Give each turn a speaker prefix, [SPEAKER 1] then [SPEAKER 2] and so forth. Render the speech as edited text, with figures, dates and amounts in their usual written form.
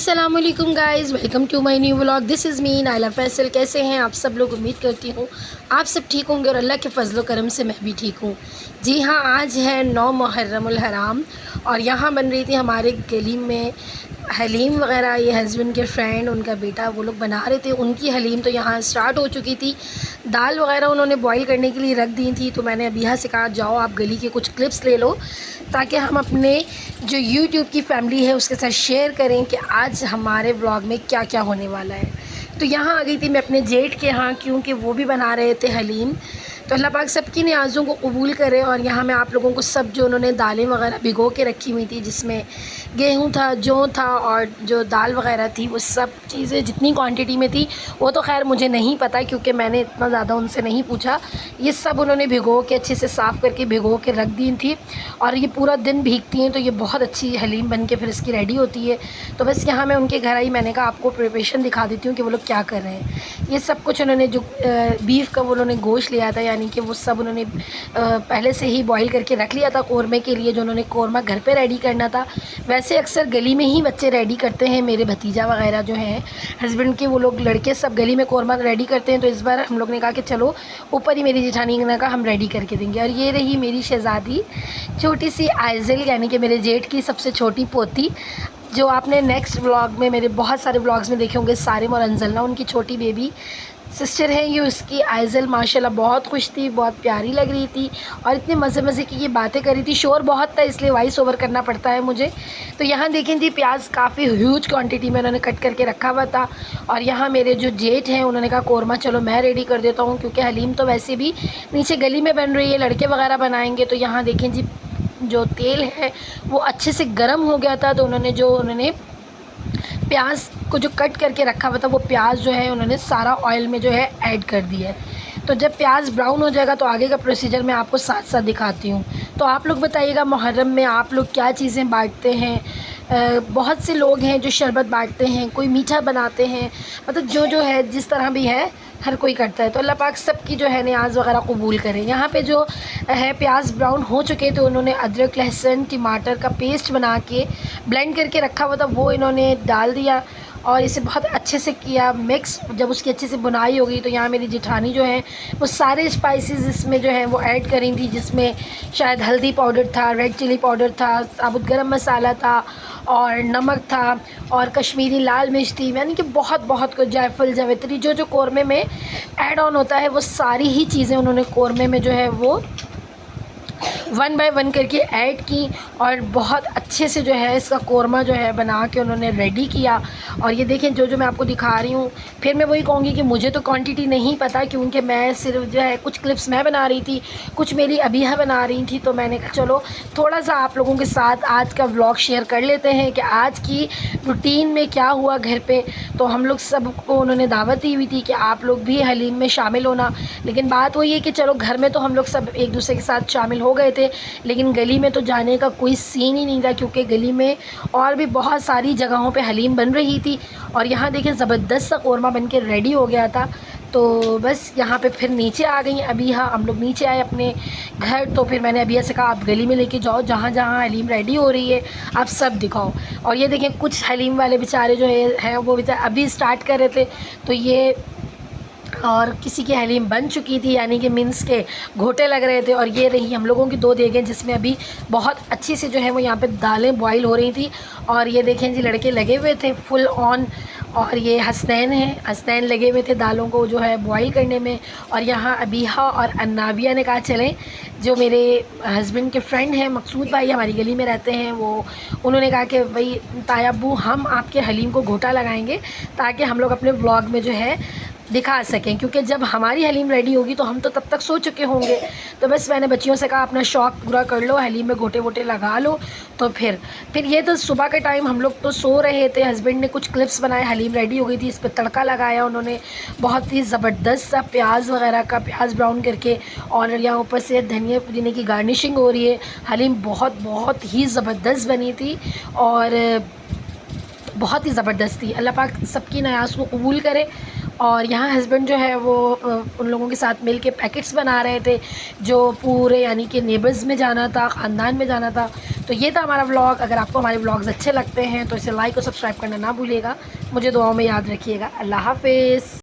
[SPEAKER 1] अस्सलामुअलैकुम guys, welcome to my new vlog. This is me Naila Faisal. कैसे हैं आप सब लोग? उम्मीद करती हूँ आप सब ठीक होंगे और अल्लाह के फजल करम से मैं भी ठीक हूँ। जी हाँ, आज है 9 मुहर्रमुल हराम और यहाँ बन रही थी हमारे गली में हलीम वग़ैरह। ये हस्बैंड के फ्रेंड, उनका बेटा, वो लोग बना रहे थे। उनकी हलीम तो यहाँ स्टार्ट हो चुकी थी। दाल वग़ैरह उन्होंने बॉईल करने के लिए रख दी थी, तो मैंने अबिहा से कहा जाओ आप गली के कुछ क्लिप्स ले लो ताकि हम अपने जो यूट्यूब की फैमिली है उसके साथ शेयर करें कि आज हमारे व्लॉग में क्या क्या होने वाला है। तो यहाँ आ गई थी मैं अपने जेठ के यहाँ, क्योंकि वो भी बना रहे थे हलीम। तो अल्लाह पाक सबकी न्याज़ों को कबूल करे। और यहाँ मैं आप लोगों को सब जो उन्होंने दालें वगैरह भिगो के रखी हुई थी, जिसमें गेहूँ था, जौ था और जो दाल वगैरह थी, वो सब चीज़ें जितनी क्वांटिटी में थी वो तो खैर मुझे नहीं पता, क्योंकि मैंने इतना ज़्यादा उनसे नहीं पूछा। ये सब उन्होंने भिगो के अच्छे से साफ़ करके भिगो के रख दी थी और ये पूरा दिन भीगती हैं, तो ये बहुत अच्छी हलीम बन के फिर इसकी रेडी होती है। तो बस यहाँ मैं उनके घर आई, मैंने कहा आपको प्रिपरेशन दिखा देती हूँ कि वो लोग क्या कर रहे हैं। ये सब कुछ उन्होंने जो बीफ का वो उन्होंने गोश्त लिया था, यानी कि वो सब उन्होंने पहले से ही बॉईल करके रख लिया था कोरमे के लिए, जो उन्होंने कोरमा घर पे रेडी करना था। वैसे अक्सर गली में ही बच्चे रेडी करते हैं, मेरे भतीजा वगैरह जो हैं हस्बैंड के, वो लोग लड़के सब गली में कोरमा रेडी करते हैं। तो इस बार हम लोग ने कहा कि चलो ऊपर ही मेरी जेठानी ने कहा हम रेडी करके देंगे। और ये रही मेरी शहज़ादी छोटी सी आइज़ल, यानी कि मेरे जेठ की सबसे छोटी पोती, जो आपने नेक्स्ट व्लॉग में, मेरे बहुत सारे व्लॉग्स में देखे होंगे, सारिम और अंजलना उनकी छोटी बेबी सिस्टर है ये उसकी। आइज़ल माशाल्लाह बहुत खुश थी, बहुत प्यारी लग रही थी और इतने मज़े मज़े की ये बातें कर रही थी। शोर बहुत था इसलिए वॉइस ओवर करना पड़ता है मुझे। तो यहाँ देखें जी, प्याज काफ़ी ह्यूज क्वांटिटी में उन्होंने कट करके रखा हुआ था। और यहाँ मेरे जो जेठ हैं उन्होंने कहा कोरमा चलो मैं रेडी कर देता हूँ, क्योंकि हलीम तो वैसे भी नीचे गली में बन रही है, लड़के वगैरह बनाएँगे। तो यहाँ देखें जी, जो तेल है वो अच्छे से गर्म हो गया था, तो उन्होंने प्याज को जो कट करके रखा हुआ था वो प्याज जो है उन्होंने सारा ऑयल में जो है ऐड कर दिया है। तो जब प्याज ब्राउन हो जाएगा तो आगे का प्रोसीजर मैं आपको साथ साथ दिखाती हूँ। तो आप लोग बताइएगा मुहर्रम में आप लोग क्या चीज़ें बांटते हैं। बहुत से लोग हैं जो शरबत बांटते हैं, कोई मीठा बनाते हैं, मतलब जो है जिस तरह भी है हर कोई करता है। तो अल्लाह पाक सबकी जो है न्याज़ वगैरह कबूल करें। यहाँ पे जो है प्याज ब्राउन हो चुके तो उन्होंने अदरक, लहसुन, टमाटर का पेस्ट बना के ब्लेंड करके रखा हुआ था, वो इन्होंने डाल दिया और इसे बहुत अच्छे से किया मिक्स। जब उसकी अच्छे से बुनाई हो गई तो यहाँ मेरी जेठानी जो है वो सारे स्पाइसेस इसमें जो है वो ऐड करी थी, जिसमें शायद हल्दी पाउडर था, रेड चिली पाउडर था, साबुत गरम मसाला था और नमक था और कश्मीरी लाल मिर्च थी, यानी कि बहुत बहुत कुछ, जायफल, जावित्री, जो कोरमे में ऐड ऑन होता है वो सारी ही चीज़ें उन्होंने कोरमे में जो है वो 1 बाय 1 करके ऐड की और बहुत अच्छे से जो है इसका कोरमा जो है बना के उन्होंने रेडी किया। और ये देखें जो मैं आपको दिखा रही हूँ, फिर मैं वही कहूँगी कि मुझे तो क्वांटिटी नहीं पता, क्योंकि मैं सिर्फ जो है कुछ क्लिप्स मैं बना रही थी, कुछ मेरी अबिहा बना रही थी। तो मैंने कहा चलो थोड़ा सा आप लोगों के साथ आज का व्लॉग शेयर कर लेते हैं कि आज की रूटीन में क्या हुआ घर पे। तो हम लोग सबको उन्होंने दावत दी हुई थी कि आप लोग भी हलीम में शामिल होना, लेकिन बात वही है कि चलो घर में तो हम लोग सब एक दूसरे के साथ शामिल हो गए थे, लेकिन गली में तो जाने का कोई सीन ही नहीं था, क्योंकि गली में और भी बहुत सारी जगहों पे हलीम बन रही थी। और यहाँ देखें ज़बरदस्त सा कोरमा बन के रेडी हो गया था। तो बस यहाँ पे फिर नीचे आ गई अबिहा, हम लोग नीचे आए अपने घर। तो फिर मैंने अबिहा से कहा आप गली में लेके जाओ, जहाँ जहाँ हलीम रेडी हो रही है आप सब दिखाओ। और ये देखें कुछ हलीम वाले बेचारे जो है वो बेचारे अभी स्टार्ट कर रहे थे, तो ये और किसी की हलीम बन चुकी थी, यानी कि मीन्स के घोटे लग रहे थे। और ये रही हम लोगों की 2 देगें, जिसमें अभी बहुत अच्छी से जो है वो यहाँ पे दालें बॉईल हो रही थी। और ये देखें जी, लड़के लगे हुए थे फुल ऑन, और ये हसनैन हैं, हसनैन लगे हुए थे दालों को जो है बॉईल करने में। और यहाँ अबिहा और अन्नाबिया ने कहा चलें, जो मेरे हस्बैंड के फ्रेंड हैं मकसूद भाई, हमारी गली में रहते हैं, वो उन्होंने कहा कि भाई तायाब्बू हम आपके हलीम को घोटा लगाएंगे ताकि हम लोग अपने व्लॉग में जो है दिखा सकें, क्योंकि जब हमारी हलीम रेडी होगी तो हम तो तब तक सो चुके होंगे। तो बस मैंने बच्चियों से कहा अपना शौक़ पूरा कर लो, हलीम में घोटे वोटे लगा लो। तो फिर ये तो सुबह के टाइम हम लोग तो सो रहे थे, हस्बैंड ने कुछ क्लिप्स बनाए, हलीम रेडी हो गई थी, इस पर तड़का लगाया उन्होंने बहुत ही ज़बरदस्त सा प्याज वगैरह का, प्याज ब्राउन करके, और यहाँ ऊपर से धनिया पुदीने की गार्निशिंग हो रही है। हलीम बहुत बहुत ही ज़बरदस्त बनी थी और बहुत ही ज़बरदस्त थी। अल्लाह पाक सबकी न्याज़ को कबूल करे। और यहाँ हस्बैंड जो है वो उन लोगों के साथ मिल के पैकेट्स बना रहे थे, जो पूरे यानी कि नेबर्स में जाना था, ख़ानदान में जाना था। तो ये था हमारा व्लॉग। अगर आपको हमारे व्लॉग्स अच्छे लगते हैं तो इसे लाइक और सब्सक्राइब करना ना भूलिएगा। मुझे दुआओं में याद रखिएगा। अल्लाह हाफ़िज़।